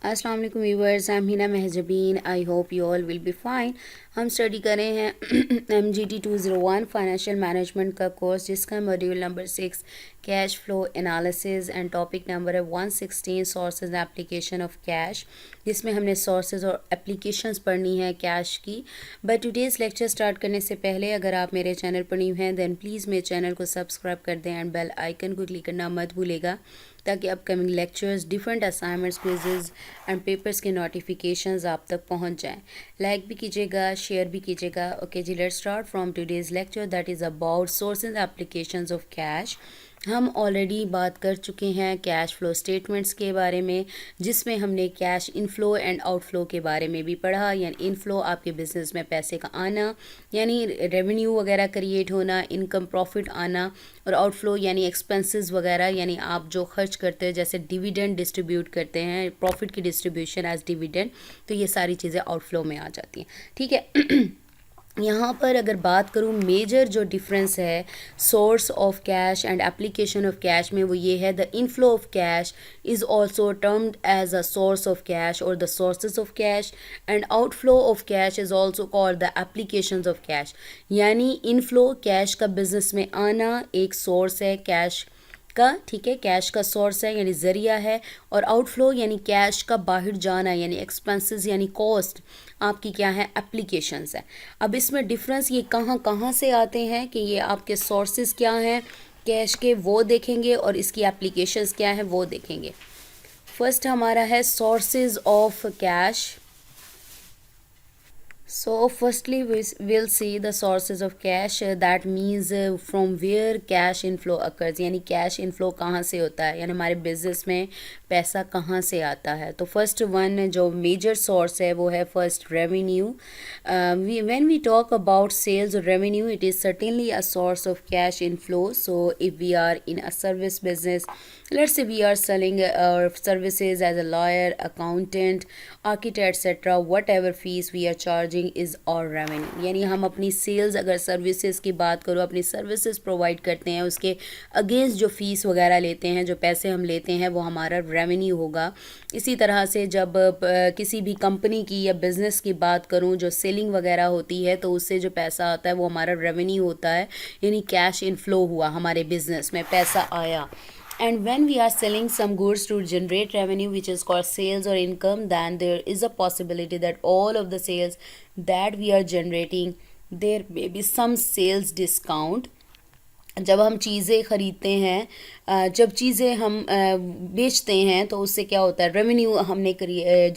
अस्सलाम वालेकुम viewers, I am Hina Mahjabeen. I hope you all will be fine. हम study कर रहे हैं MGT 201 फाइनेंशियल मैनेजमेंट का कोर्स, जिसका module number 6 cash flow analysis and topic number है 116 sources and application of cash, जिसमें हमने सोर्सेज और एप्लीकेशंस पढ़नी है कैश की। बट टुडेज़ लेक्चर स्टार्ट करने से पहले अगर आप मेरे चैनल पर न्यू हैं देन प्लीज़ मेरे चैनल को सब्सक्राइब कर दें एंड बेल आइकन को क्लिक करना मत भूलेगा, ताकि upcoming lectures, different assignments, quizzes and papers के नोटिफिकेशंस आप तक पहुंच जाएं। लाइक भी कीजिएगा, शेयर भी कीजिएगा। ओके जी, let's start from today's lecture that is about sources applications of cash. हम ऑलरेडी बात कर चुके हैं कैश फ्लो स्टेटमेंट्स के बारे में, जिसमें हमने कैश इनफ्लो एंड आउटफ्लो के बारे में भी पढ़ा। यानी इनफ्लो आपके बिजनेस में पैसे का आना, यानी रेवेन्यू वगैरह क्रिएट होना, इनकम प्रॉफिट आना, और आउटफ्लो यानी एक्सपेंसेस वगैरह, यानी आप जो खर्च करते हैं, जैसे डिविडेंड डिस्ट्रीब्यूट करते हैं, प्रॉफिट की डिस्ट्रीब्यूशन एज डिविडेंड, तो ये सारी चीज़ें आउटफ्लो में आ जाती हैं। ठीक है। यहाँ पर अगर बात करूँ, मेजर जो डिफरेंस है source of cash and application of cash में, वो ये है the inflow of cash is also termed as a source of cash और the sources of cash, and outflow of cash is also called the applications of cash. यानी inflow cash का business में आना एक सोर्स है cash का, ठीक है, कैश का सोर्स है यानी ज़रिया है, और आउटफ्लो यानी कैश का बाहर जाना यानी एक्सपेंसेस यानी कॉस्ट आपकी क्या है, एप्लीकेशंस है। अब इसमें डिफरेंस ये कहाँ कहाँ से आते हैं कि ये आपके सोर्सेज क्या हैं कैश के, वो देखेंगे, और इसकी एप्लीकेशंस क्या है वो देखेंगे। फर्स्ट हमारा है sources of cash. So firstly we'll see the sources of cash, that means from where cash inflow occurs, यानी cash inflow कहाँ से होता है, यानी हमारे बिजनेस में पैसा कहाँ से आता है। तो फर्स्ट वन जो मेजर सोर्स है वो है first revenue. When we talk about sales revenue, it is certainly a source of cash inflow. So if we are in a service business, let's say we are selling our services as a lawyer, accountant, architect, etc., whatever fees we are charging is और revenue. यानी हम अपनी sales, अगर services की बात करो, अपनी services provide करते हैं, उसके अगेंस्ट जो फीस वगैरह लेते हैं, जो पैसे हम लेते हैं, वो हमारा रेवेन्यू होगा। इसी तरह से जब किसी भी कंपनी की या बिज़नेस की बात करूं, जो सेलिंग वगैरह होती है, तो उससे जो पैसा आता है वो हमारा रेवेन्यू होता है, यानी कैश इनफ्लो हुआ, हमारे बिज़नेस में पैसा आया। And when we are selling some goods to generate revenue, which is called sales or income, then there is a possibility that all of the sales that we are generating, there may be some sales discount। जब हम चीज़ें ख़रीदते हैं, जब चीज़ें हम बेचते हैं, तो उससे क्या होता है, रेवेन्यू हमने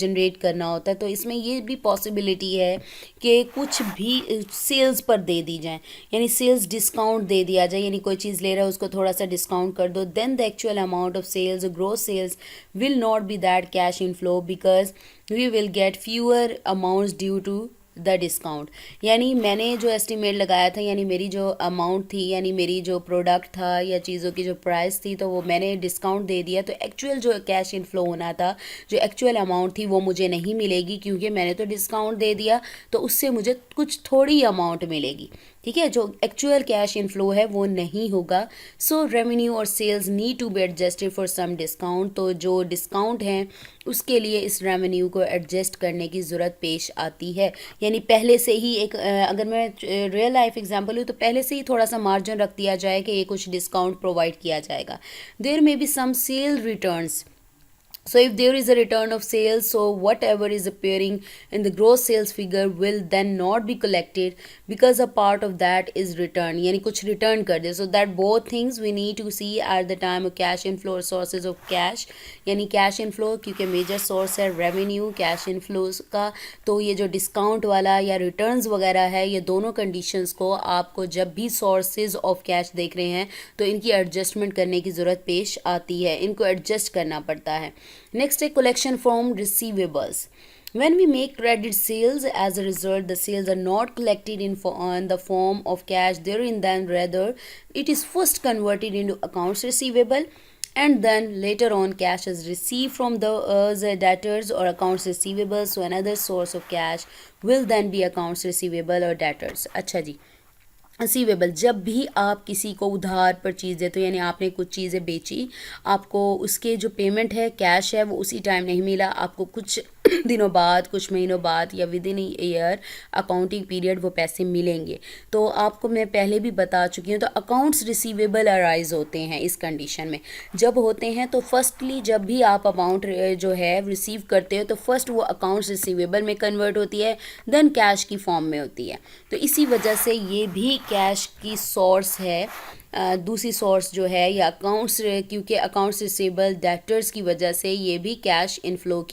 जनरेट करना होता है। तो इसमें ये भी पॉसिबिलिटी है कि कुछ भी सेल्स पर दे दी जाए, यानी सेल्स डिस्काउंट दे दिया जाए, यानी कोई चीज़ ले रहा है उसको थोड़ा सा डिस्काउंट कर दो, then the actual amount of sales, gross sales will not be that cash in flow, because we will get fewer amounts due to the discount. यानी मैंने जो एस्टिमेट लगाया था, यानी मेरी जो अमाउंट थी, यानी मेरी जो प्रोडक्ट था या चीज़ों की जो प्राइस थी, तो वो मैंने डिस्काउंट दे दिया, तो एक्चुअल जो कैश इनफ्लो होना था, जो एक्चुअल अमाउंट थी, वो मुझे नहीं मिलेगी, क्योंकि मैंने तो डिस्काउंट दे दिया, तो उससे मुझे कुछ थोड़ी अमाउंट मिलेगी। ठीक है, जो एक्चुअल कैश इनफ्लो है वो नहीं होगा। सो रेवेन्यू और sales need to be adjusted for some discount. तो जो डिस्काउंट है उसके लिए इस रेवेन्यू को एडजस्ट करने की ज़रूरत पेश आती है। यानी पहले से ही एक अगर मैं रियल लाइफ एग्जांपल हूँ, तो पहले से ही थोड़ा सा मार्जिन रख दिया जाए कि ये कुछ डिस्काउंट प्रोवाइड किया जाएगा। There may be some sale returns. So if there is a return of sales, so whatever is appearing in the gross sales figure will then not be collected, because a part of that is return, यानी कुछ return कर दे। So that both things we need to see at the time of cash inflow or sources of cash। यानी cash inflow क्योंकि major source है revenue cash inflows का, तो ये जो discount वाला या returns वगैरह है, ये दोनों conditions को आपको जब भी sources of cash देख रहे हैं, तो इनकी adjustment करने की ज़रूरत पेश आती है, इनको adjust करना पड़ता है। Next, a collection from receivables. When we make credit sales, as a result, the sales are not collected in the form of cash therein, then rather it is first converted into accounts receivable, and then later on cash is received from the debtors or accounts receivable. So another source of cash will then be accounts receivable or debtors. अच्छा जी, receivable, जब भी आप किसी को उधार पर चीज़ देते हो, यानी आपने कुछ चीज़ें बेची, आपको उसके जो पेमेंट है कैश है वो उसी टाइम नहीं मिला, आपको कुछ दिनों बाद, कुछ महीनों बाद या with in year accounting period वो पैसे मिलेंगे। तो आपको मैं पहले भी बता चुकी हूँ, तो अकाउंट्स रिसीवेबल अराइज होते हैं इस कंडीशन में। जब होते हैं तो फर्स्टली जब भी आप अमाउंट जो है रिसीव करते हो तो फर्स्ट वो अकाउंट्स रिसीवेबल में कन्वर्ट होती है, देन कैश की फॉर्म में होती है। तो इसी वजह से ये भी कैश की सोर्स है। दूसरी सोर्स जो है या अकाउंट्स, क्योंकि अकाउंट्स रिसीवेबल डेटर्स की वजह से ये भी कैश इनफ्लो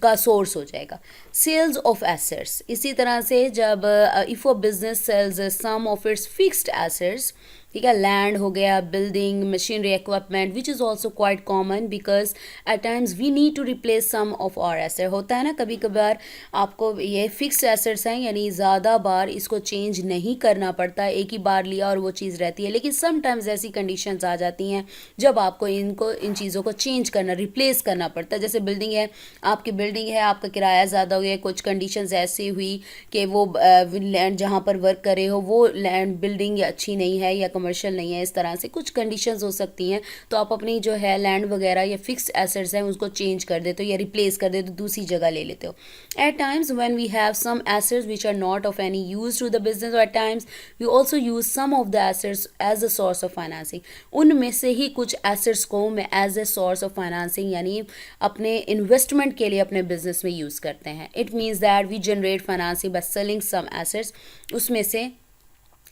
का सोर्स हो जाएगा। सेल्स ऑफ एसेट्स, इसी तरह से जब if a business sells some of its fixed assets, ठीक है, लैंड हो गया, building, machinery, equipment, which is also quite common because at times we need to replace some of our asset. होता है ना कभी कभार आपको ये फिक्स्ड एसेट्स हैं, यानी ज़्यादा बार इसको चेंज नहीं करना पड़ता, एक ही बार लिया और वो चीज़ रहती है, लेकिन समटाइम्स ऐसी कंडीशंस आ जाती हैं जब आपको इन चीज़ों को चेंज करना, रिप्लेस करना पड़ता है। जैसे बिल्डिंग है, आपकी बिल्डिंग है, आपका किराया ज़्यादा हो गया, कुछ कंडीशंस ऐसी हुई कि वो लैंड जहाँ पर वर्क कर रहे हो वो लैंड बिल्डिंग अच्छी नहीं है या कमर्शियल नहीं है, इस तरह से कुछ कंडीशंस हो सकती हैं, तो आप अपनी जो है लैंड वगैरह या फिक्स्ड एसेट्स हैं उसको चेंज कर देते हो या रिप्लेस कर देते हो, दूसरी जगह ले लेते हो। At times when we have some assets which are not of any use to the business, और at times we also use some of the assets as a source of financing. उनमें से ही कुछ एसेट्स को मैं as a source of financing यानी अपने investment के लिए अपने बिजनेस में यूज़ करते हैं। It means that we generate financing by selling some assets. उसमें से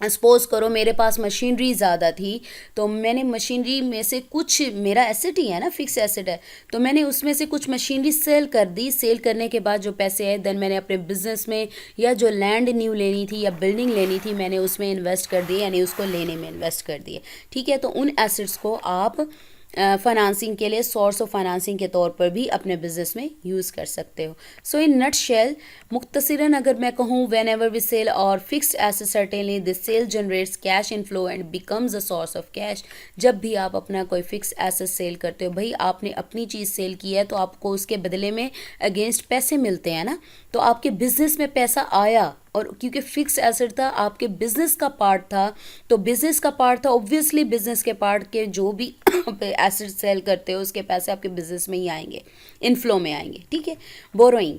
सपोज करो मेरे पास मशीनरी ज़्यादा थी, तो मैंने मशीनरी में से कुछ, मेरा एसेट ही है ना, फिक्स एसेट है, तो मैंने उसमें से कुछ मशीनरी सेल कर दी। सेल करने के बाद जो पैसे आए देन मैंने अपने बिजनेस में या जो लैंड न्यू लेनी थी या बिल्डिंग लेनी थी मैंने उसमें इन्वेस्ट कर दिए, यानी उसको लेने में इन्वेस्ट कर दिए। ठीक है, तो उन एसेट्स को आप फाइनेंसिंग के लिए सोर्स ऑफ फाइनेंसिंग के तौर पर भी अपने बिजनेस में यूज़ कर सकते हो। सो इन नट शेल, मुख्तसरन अगर मैं कहूँ, whenever we sell our fixed asset certainly this sale generates cash inflow and becomes a source of cash. जब भी आप अपना कोई फिक्स एसेट सेल करते हो, भाई आपने अपनी चीज़ सेल की है तो आपको उसके बदले में अगेंस्ट पैसे मिलते हैं ना, तो आपके बिजनेस में पैसा आया, और क्योंकि फिक्स एसेट था, आपके बिजनेस का पार्ट था, तो बिजनेस का पार्ट था, ऑब्वियसली बिजनेस के पार्ट के जो भी एसेट सेल करते हो उसके पैसे आपके बिजनेस में ही आएंगे, इनफ्लो में आएंगे। ठीक है, बोरोइंग,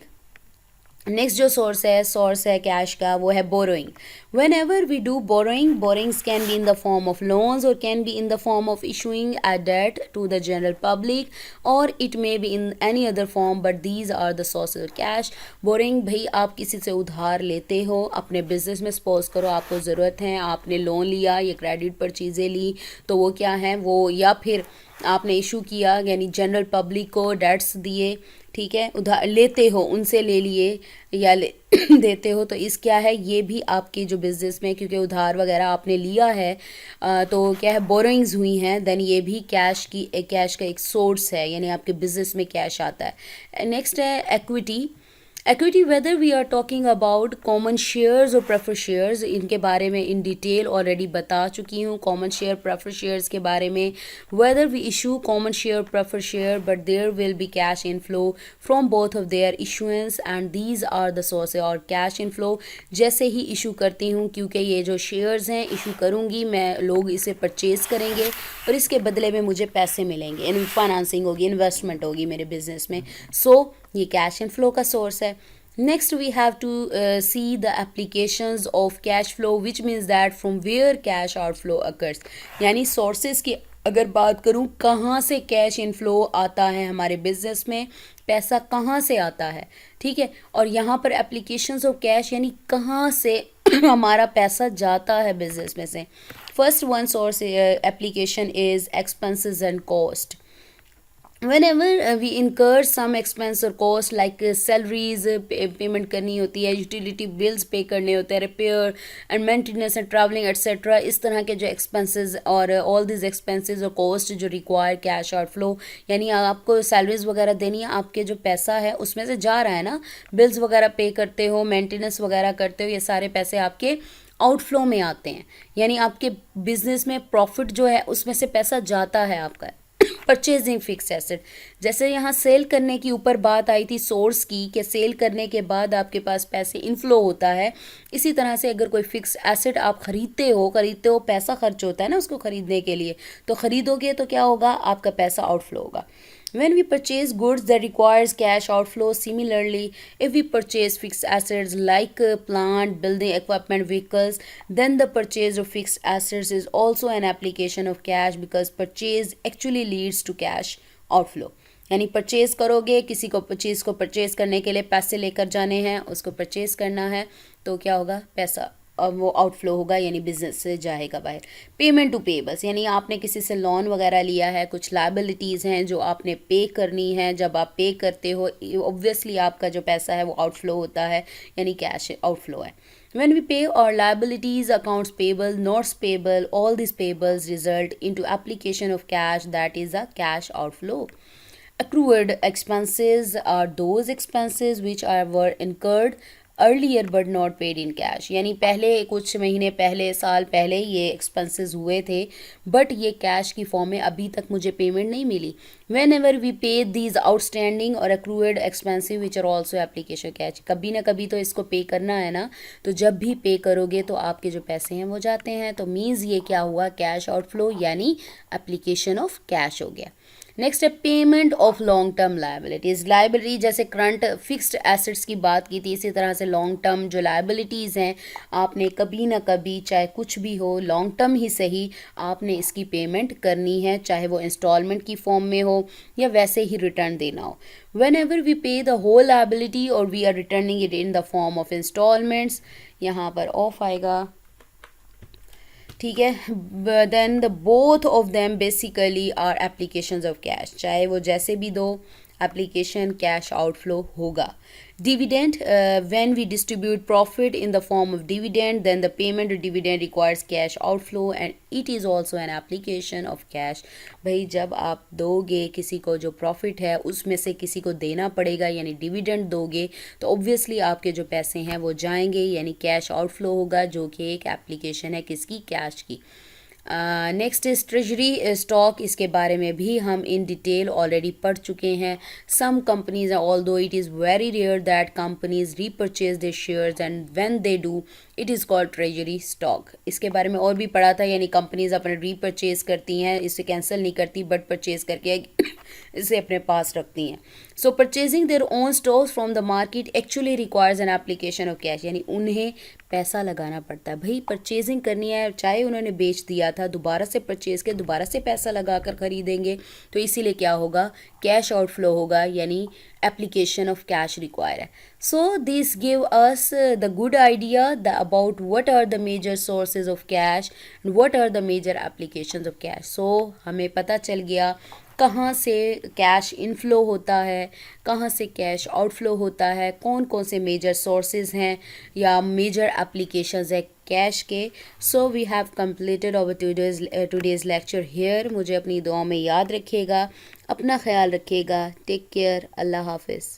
नेक्स्ट जो सोर्स है कैश का, वो है borrowing. Whenever we do borrowing, borrowings can be in the form of loans और can be in the form of issuing a debt to the general public, और it may be in any other form, but these are the sources of cash. Borrowing, भाई आप किसी से उधार लेते हो अपने बिजनेस में, सपोज करो आपको ज़रूरत है, आपने लोन लिया या क्रेडिट पर चीज़ें ली, तो वो क्या है वो, या फिर आपने इशू किया यानी जनरल पब्लिक को डेट्स दिए, ठीक है, उधार लेते हो, उनसे ले लिए या देते हो, तो इस क्या है, ये भी आपके जो बिजनेस में, क्योंकि उधार वगैरह आपने लिया है तो क्या है, बोरोइंग्स हुई हैं, देन ये भी कैश का एक सोर्स है, यानी आपके बिजनेस में कैश आता है। नेक्स्ट है equity. Equity, whether we are talking about common shares और प्रेफर शेयर्स, इनके बारे में इन डिटेल ऑलरेडी बता चुकी हूँ, कॉमन शेयर प्रेफर शेयर्स के बारे में। Whether we issue common share prefer share but there will be cash inflow from both of their issuance and these are the source. और कैश इनफ्लो जैसे ही issue करती हूँ, क्योंकि ये जो शेयर्स हैं इशू करूँगी मैं, लोग इसे परचेज़ करेंगे और इसके बदले में मुझे पैसे मिलेंगे, फाइनेंसिंग होगी, इन्वेस्टमेंट होगी मेरे बिजनेस में। सो ये कैश इनफ्लो का सोर्स है। Next we have to see the applications of cash flow, which means that from where cash outflow occurs, यानी सोर्सेज की अगर बात करूँ, कहाँ से कैश इनफ्लो आता है हमारे बिजनेस में, पैसा कहाँ से आता है, ठीक है, और यहाँ पर एप्लीकेशंस ऑफ कैश यानी कहाँ से हमारा पैसा जाता है बिजनेस में से। First one source application is expenses and cost. whenever we incur some expense or cost like salaries payment करनी होती है, यूटिलिटी बिल्स पे करने होते हैं, repair and maintenance and travelling etcetera, इस तरह के जो एक्सपेंसेस और ऑल दिस एक्सपेंसेस और कॉस्ट जो रिक्वायर कैश आउटफ्लो, यानी आपको सैलरीज वगैरह देनी है, आपके जो पैसा है उसमें से जा रहा है ना, बिल्स वगैरह पे करते हो, मेंटेनेंस वगैरह करते हो, ये सारे पैसे आपके आउटफ्लो में आते हैं, यानी आपके बिजनेस में प्रॉफिट जो है उसमें से पैसा जाता है आपका। परचेजिंग फिक्स एसेट, जैसे यहाँ सेल करने की ऊपर बात आई थी सोर्स की कि सेल करने के बाद आपके पास पैसे इनफ्लो होता है, इसी तरह से अगर कोई फिक्स एसेट आप खरीदते हो पैसा खर्च होता है ना उसको खरीदने के लिए, तो खरीदोगे तो क्या होगा, आपका पैसा आउटफ्लो होगा। When we purchase goods that requires cash outflow, similarly, if we purchase fixed assets like plant, building equipment, vehicles, then the purchase of fixed assets is also an application of cash because purchase actually leads to cash outflow. यानी purchase करोगे, किसी को चीज़ को purchase करने के लिए पैसे लेकर जाने हैं, उसको परचेज करना है, तो क्या होगा, पैसा अब वो आउटफ्लो होगा, यानी बिजनेस से जाएगा बाहर। पेमेंट टू पेबल्स, यानी आपने किसी से लोन वगैरह लिया है, कुछ लायबिलिटीज़ हैं जो आपने पे करनी है, जब आप पे करते हो ऑब्वियसली आपका जो पैसा है वो आउटफ्लो होता है, यानी कैश आउटफ्लो है। When we pay our liabilities, accounts payable, notes payable, all these payables result into application of cash, that is a cash outflow. Accrued expenses are those expenses which were incurred earlier but not paid in cash, यानी पहले कुछ महीने पहले, साल पहले ये expenses हुए थे बट ये कैश की फॉर्म में अभी तक मुझे पेमेंट नहीं मिली। Whenever we pay these outstanding or accrued expenses which are also application cash, कभी ना कभी तो इसको पे करना है ना, तो जब भी पे करोगे तो आपके जो पैसे हैं वो जाते हैं, तो मीन्स ये क्या हुआ, कैश आउटफ्लो यानी एप्लीकेशन ऑफ कैश हो गया। नेक्स्ट है payment of long term liabilities. Liability जैसे करंट फिक्स्ड एसेट्स की बात की थी, इसी तरह से लॉन्ग टर्म जो लाइबिलिटीज़ हैं, आपने कभी ना कभी चाहे कुछ भी हो, लॉन्ग टर्म ही सही, आपने इसकी पेमेंट करनी है, चाहे वो इंस्टॉलमेंट की फॉर्म में हो या वैसे ही रिटर्न देना हो। Whenever we pay the whole liability or we are returning it in the form of installments, यहाँ पर ऑफ आएगा, ठीक है। Then the both of them basically are applications of cash, चाहे वो जैसे भी दो एप्लीकेशन कैश आउटफ्लो होगा। Dividend, when we distribute profit in the form of dividend, then the payment of dividend requires cash outflow and it is also an application of cash. भाई जब आप दोगे किसी को जो प्रॉफिट है उसमें से किसी को देना पड़ेगा, यानी डिविडेंड दोगे, तो ऑब्वियसली आपके जो पैसे हैं वो जाएंगे, यानी कैश आउटफ्लो होगा, जो कि एक एप्लीकेशन है किसकी, कैश की। नेक्स्ट इज ट्रेजरी स्टॉक, इसके बारे में भी हम इन डिटेल ऑलरेडी पढ़ चुके हैं। Some companies, although it is very rare that companies repurchase their shares and when they do it is called treasury stock. इसके बारे में और भी पढ़ा था, यानी कंपनीज अपने रीपरचेज करती हैं, इसे कैंसिल नहीं करती बट परचेज करके इसे अपने पास रखती हैं। So purchasing their own stocks from the market actually requires an application of cash, यानी उन्हें पैसा लगाना पड़ता है। भाई परचेजिंग करनी है, चाहे उन्होंने बेच दिया था, दोबारा से परचेज के दोबारा से पैसा लगा कर खरीदेंगे, तो इसीलिए क्या होगा, कैश आउटफ्लो होगा, यानी एप्लीकेशन ऑफ कैश रिक्वायर है। So this give us the good idea about what are the major sources of cash and what are the major applications of cash. So हमें पता चल गया कहाँ से कैश इनफ्लो होता है, कहाँ से कैश आउटफ्लो होता है, कौन कौन से मेजर सोर्सेज हैं या मेजर एप्लीकेशंस है कैश के। So we have completed our today's lecture here. मुझे अपनी दुआ में याद रखिएगा, अपना ख्याल रखिएगा, टेक केयर, अल्लाह हाफिज़।